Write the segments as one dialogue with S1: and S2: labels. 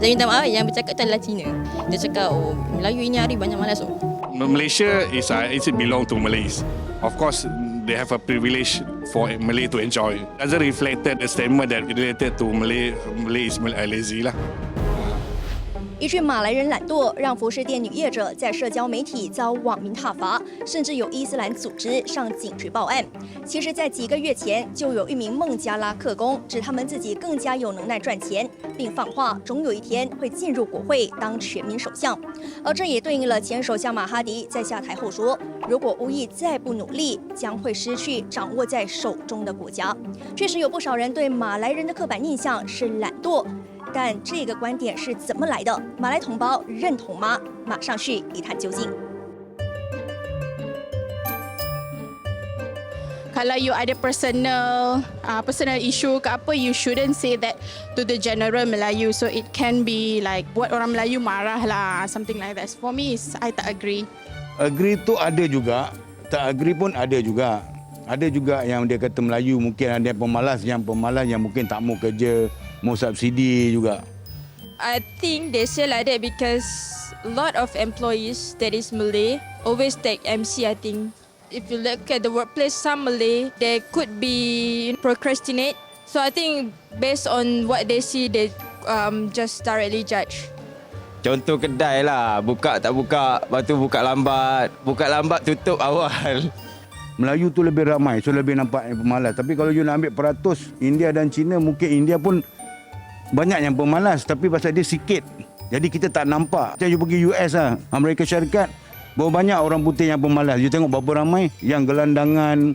S1: Saya minta maaf, yang bercakap tu adalah Cina. Dia cakap, oh Melayu ini hari banyak malas. Oh.
S2: Malaysia is belong to Malays. Of course, they have a privilege for Malay to enjoy. Doesn't reflect the statement that related to Malay is lazy lah.
S3: 一句马来人懒惰，让服饰店女业者在社交媒体遭网民挞伐，甚至有伊斯兰组织上警局报案。其实，在几个月前，就有一名孟加拉客工指他们自己更加有能耐赚钱，并放话总有一天会进入国会当全民首相。而这也对应了前首相马哈迪在下台后说，如果乌裔再不努力，将会失去掌握在手中的国家。确实有不少人对马来人的刻板印象是懒惰。 但这个观点是怎么来的？马来同胞认同吗？马上去一探究竟。
S4: Kalau you ada personal issue ke apa, you shouldn't say that to the general Melayu. So it can be like buat orang Melayu marah lah, something like that. For me, I tak agree.
S5: Agree tu ada juga, tak agree pun ada juga. Ada juga yang dia kata Melayu mungkin ada pemalas yang mungkin tak mau kerja, mau subsidi juga.
S6: I think they say like that because a lot of employees that is Malay always take MC, I think. If you look at the workplace, some Malay, they could be procrastinate. So I think based on what they see, they just directly judge.
S7: Contoh kedai lah, buka tak buka, lepas tu buka lambat tutup awal.
S5: Melayu tu lebih ramai, so lebih nampak yang pemalas. Tapi kalau you nak ambil peratus India dan Cina, mungkin India pun banyak yang pemalas. Tapi pasal dia sikit, jadi kita tak nampak. Macam you pergi US lah, Amerika Syarikat, berapa banyak orang putih yang pemalas. You tengok berapa ramai yang gelandangan,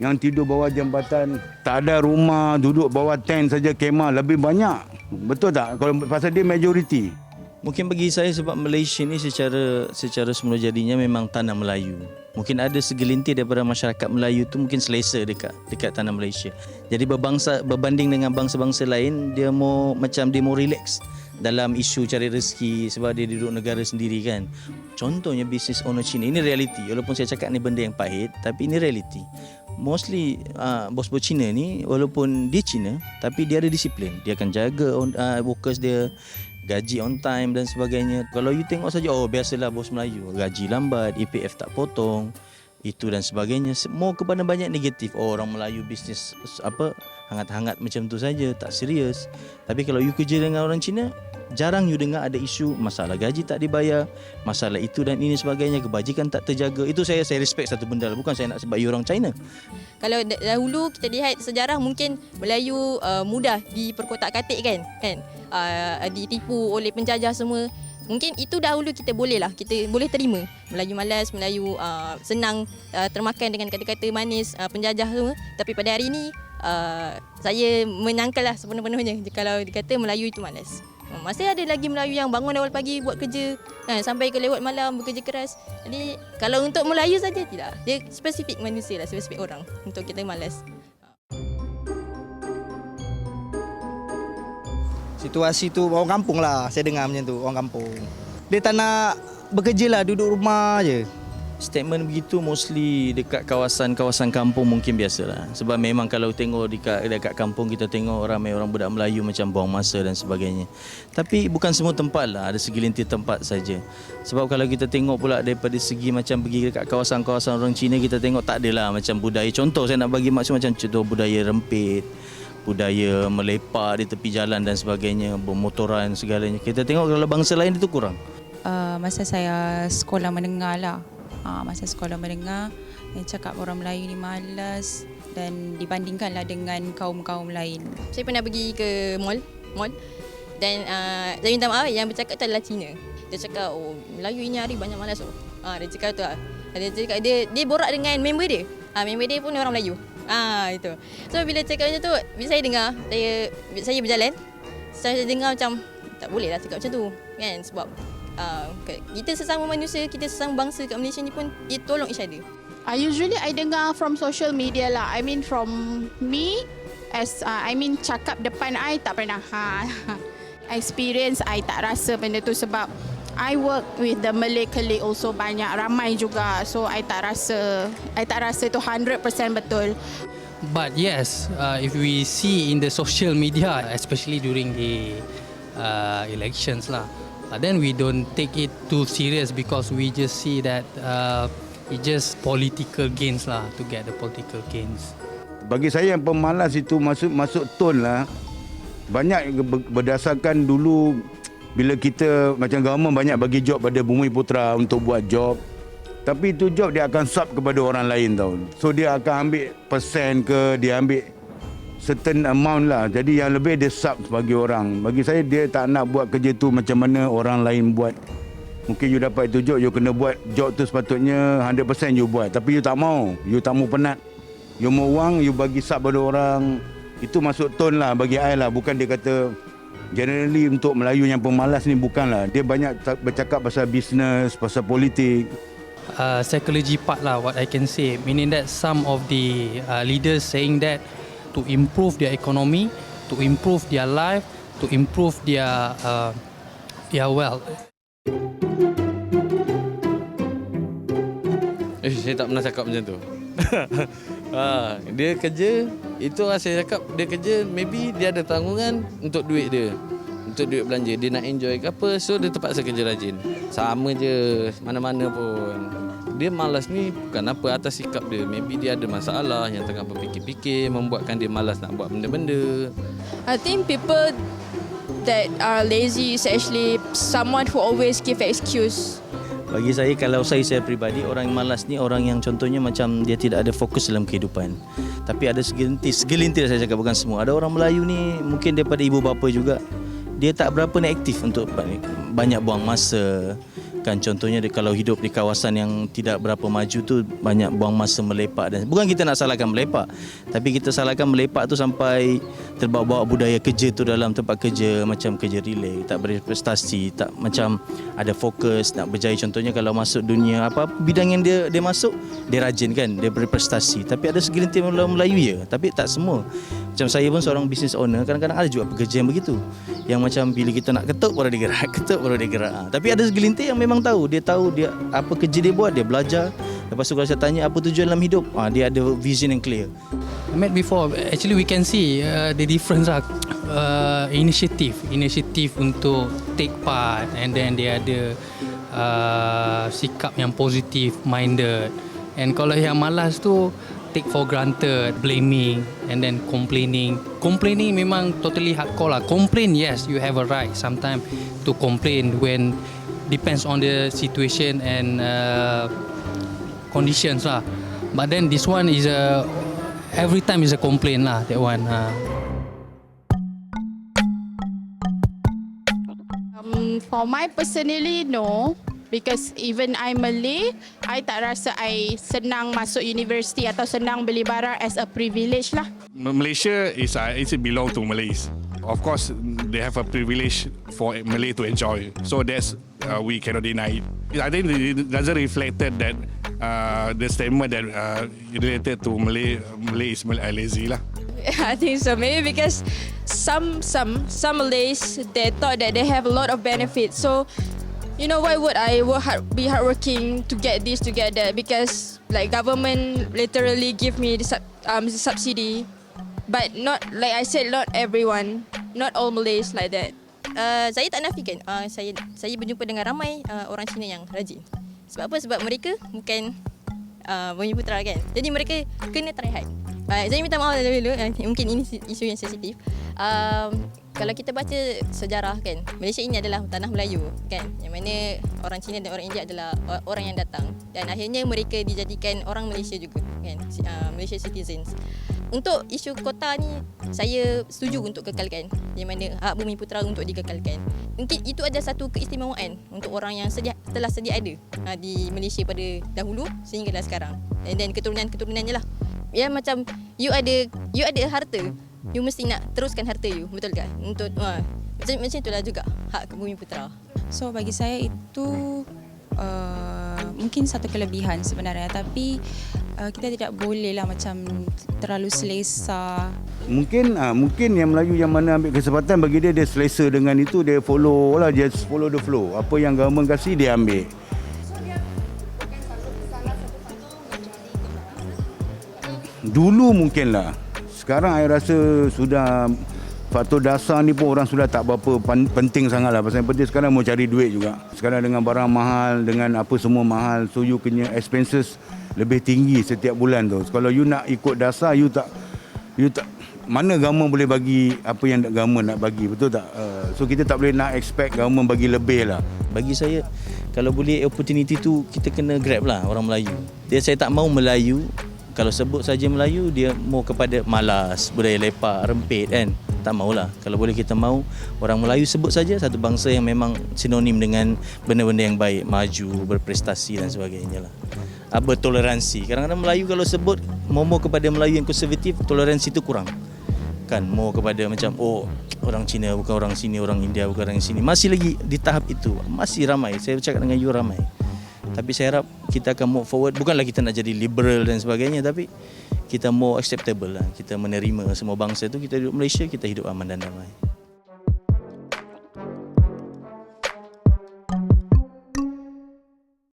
S5: yang tidur bawah jambatan, tak ada rumah, duduk bawah tent saja kemah, lebih banyak. Betul tak? Kalau pasal dia majoriti.
S8: Mungkin bagi saya sebab Malaysia ni secara semula jadinya memang tanah Melayu. Mungkin ada segelintir daripada masyarakat Melayu tu mungkin selesa dekat tanah Malaysia. Jadi berbanding dengan bangsa-bangsa lain, dia mau relax dalam isu cari rezeki sebab dia duduk negara sendiri kan. Contohnya business owner Cina, ini reality. Walaupun saya cakap ni benda yang pahit, tapi ini reality. Mostly bos-bos Cina ni walaupun dia Cina, tapi dia ada disiplin. Dia akan jaga workers dia, gaji on time dan sebagainya. Kalau you tengok saja, oh biasalah bos Melayu, gaji lambat, EPF tak potong, itu dan sebagainya. Semua kepada banyak negatif. Oh, orang Melayu bisnes hangat-hangat macam tu saja, tak serius. Tapi kalau you kerja dengan orang Cina, jarang you dengar ada isu masalah gaji tak dibayar, masalah itu dan ini sebagainya, kebajikan tak terjaga. Itu saya respect satu benda lah. Bukan saya nak sebab you orang China.
S1: Kalau dahulu kita lihat sejarah, mungkin Melayu mudah diperkotak-katik kan, ditipu oleh penjajah semua. Mungkin itu dahulu kita boleh boleh terima. Melayu malas, Melayu senang termakan dengan kata-kata manis penjajah semua. Tapi pada hari ini saya menyangkallah sepenuh-penuhnya kalau dikata Melayu itu malas. Masih ada lagi Melayu yang bangun awal pagi buat kerja sampai ke lewat malam bekerja keras. Jadi kalau untuk Melayu saja tidak. Dia spesifik manusia lah, spesifik orang untuk kita malas.
S9: Situasi tu orang kampung lah, saya dengar macam tu, orang kampung. Dia tak nak bekerja lah, duduk rumah je.
S8: Statement begitu mostly dekat kawasan kampung mungkin biasalah. Sebab memang kalau tengok dekat kampung kita tengok ramai orang budak Melayu macam buang masa dan sebagainya. Tapi bukan semua tempat lah, ada segelintir tempat saja. Sebab kalau kita tengok pula daripada segi macam pergi dekat kawasan-kawasan orang Cina, kita tengok tak adalah macam budaya. Contoh saya nak bagi macam contoh budaya rempit, budaya melepak di tepi jalan dan sebagainya, bermotoran segalanya. Kita tengok kalau bangsa lain itu kurang.
S10: Masa saya sekolah menengah lah. Masa sekolah menengah, yang cakap orang Melayu ni malas dan dibandingkanlah dengan kaum-kaum lain. Saya pernah pergi ke mall dan saya minta maaf, yang bercakap tu adalah Cina. Dia cakap, oh Melayu ini hari banyak malas. Dia cakap tu lah. Dia cakap dia borak dengan member dia. Member dia pun orang Melayu. Itu. So bila cakap macam tu, bila saya dengar, saya berjalan, saya dengar macam tak boleh lah cakap macam tu kan, sebab kita sesama manusia, kita sesama bangsa kat Malaysia ni pun dia tolong each other.
S4: Usually I dengar from social media lah. I mean from me as cakap depan I tak pernah. Experience I tak rasa benda tu sebab I work with the Malay colleague also banyak, ramai juga. So I tak rasa tu 100% betul.
S11: But yes, if we see in the social media, especially during the elections lah. But then we don't take it too serious because we just see that it just political gains lah, to get the political gains.
S5: Bagi saya yang pemalas itu masuk tone lah. Banyak berdasarkan dulu bila kita macam government banyak bagi job pada Bumiputra untuk buat job. Tapi itu job dia akan sub kepada orang lain tau. So dia akan ambil persen ke, dia ambil certain amount lah. Jadi yang lebih dia sub bagi orang. Bagi saya dia tak nak buat kerja tu macam mana orang lain buat. Mungkin you dapat itu job, you kena buat job tu sepatutnya 100% you buat. Tapi you tak mau. You tak mau penat. You mau wang, you bagi sub pada orang. Itu masuk tone lah bagi I lah. Bukan dia kata generally untuk Melayu yang pemalas ni bukanlah. Dia banyak bercakap pasal bisnes, pasal politik.
S11: Psychology part lah, what I can say. Meaning that some of the leaders saying that to improve their economy, to improve their life, to improve their wealth.
S7: Saya tak pernah cakap macam tu. Dia kerja, itu saya cakap dia kerja, maybe dia ada tanggungan untuk duit dia. Untuk duit belanja, dia nak enjoy ke apa, so dia terpaksa kerja rajin. Sama je, mana-mana pun. Dia malas ni bukan apa atas sikap dia. Maybe dia ada masalah yang tengah berfikir-fikir, membuatkan dia malas nak buat benda-benda.
S6: I think people that are lazy is actually someone who always give excuse.
S8: Bagi saya, kalau saya peribadi, orang yang malas ni orang yang contohnya macam dia tidak ada fokus dalam kehidupan. Tapi ada segelintir saya cakap, bukan semua. Ada orang Melayu ni mungkin daripada ibu bapa juga. Dia tak berapa ni aktif untuk banyak buang masa. Kan contohnya dia kalau hidup di kawasan yang tidak berapa maju tu banyak buang masa melepak, dan bukan kita nak salahkan melepak, tapi kita salahkan melepak tu sampai terbawa-bawa budaya kerja tu dalam tempat kerja, macam kerja relay, tak berprestasi, tak macam ada fokus nak berjaya. Contohnya kalau masuk dunia apa bidang yang dia masuk, dia rajin kan, dia berprestasi. Tapi ada segelintir orang Melayu ya, tapi tak semua. Macam saya pun seorang business owner, kadang-kadang ada juga pekerja yang begitu. Yang macam bila kita nak ketuk baru dia gerak, ketuk baru dia gerak. Tapi ada segelintir yang memang tahu dia apa kerja dia buat, dia belajar. Lepas tu kalau saya tanya apa tujuan dalam hidup, dia ada vision yang clear.
S11: I met before, actually we can see the difference lah. Initiative untuk take part, and then dia ada sikap yang positive minded. And kalau yang malas tu take for granted, blaming and then complaining. Complaining memang totally hardcore lah. Complain, yes, you have a right sometimes to complain when depends on the situation and conditions lah. But then this one is every time is a complaint lah, that one.
S4: For my personally, no. Because even I Malay, I tak rasa I senang masuk universiti atau senang beli barang as a privilege lah.
S2: Malaysia is belong to Malays. Of course, they have a privilege for Malay to enjoy. So that's we cannot deny it. I think it doesn't reflected that the statement that related to Malay is lazy lah.
S6: I think so. Maybe because some Malays, they thought that they have a lot of benefits. So, you know, why would I be hardworking to get this, to get that? Because like government literally give me the subsidy, but not like I said, not everyone, not all Malays like that.
S1: Saya tak nafikan. Saya berjumpa dengan ramai orang Cina yang rajin. Sebab apa? Sebab mereka bukan Bumiputra kan. Jadi mereka kena try hard. Saya minta maaf dulu, mungkin ini isu yang sensitif. Kalau kita baca sejarah kan, Malaysia ini adalah tanah Melayu kan, yang mana orang Cina dan orang India adalah orang yang datang, dan akhirnya mereka dijadikan orang Malaysia juga kan, Malaysia citizens. Untuk isu kota ni saya setuju untuk kekalkan, yang mana hak Bumiputra untuk dikekalkan. Mungkin itu ada satu keistimewaan untuk orang yang telah sedia ada di Malaysia pada dahulu sehinggalah sekarang, dan keturunan-keturunannya lah. Ya, macam you ada harta, you mesti nak teruskan harta you, betul tak? Untuk macam itulah juga hak Bumiputra.
S10: So bagi saya itu mungkin satu kelebihan sebenarnya, tapi kita tidak bolehlah macam terlalu selesa.
S5: Mungkin yang Melayu yang mana ambil kesempatan, bagi dia selesa dengan itu, dia follow lah, just follow the flow. Apa yang government kasih dia ambil. Dulu mungkinlah. Sekarang saya rasa sudah Faktor dasar ni pun orang sudah tak berapa penting sangat lah. Pasal yang penting sekarang mau cari duit juga. Sekarang dengan barang mahal, dengan apa semua mahal, so you punya expenses lebih tinggi setiap bulan tu. Kalau you nak ikut dasar, you tak mana government boleh bagi apa yang government nak bagi, betul tak? So kita tak boleh nak expect government bagi lebih lah.
S8: Bagi saya, kalau boleh opportunity tu kita kena grab lah orang Melayu. Saya tak mau Melayu, kalau sebut saja Melayu, dia mau kepada malas, budaya lepak, rempit kan. Tak maulah. Kalau boleh kita mau orang Melayu sebut saja satu bangsa yang memang sinonim dengan benda-benda yang baik, maju, berprestasi dan sebagainya lah. Bertoleransi. Kadang-kadang Melayu kalau sebut mau kepada Melayu yang konservatif, toleransi itu kurang. Kan mau kepada macam orang Cina bukan orang sini, orang India bukan orang sini. Masih lagi di tahap itu. Masih ramai. Saya cakap dengan you ramai. Tapi saya harap kita akan move forward. Bukanlah kita nak jadi liberal dan sebagainya, tapi kita more acceptable lah. Kita menerima semua bangsa itu, kita hidup Malaysia, kita hidup aman dan damai.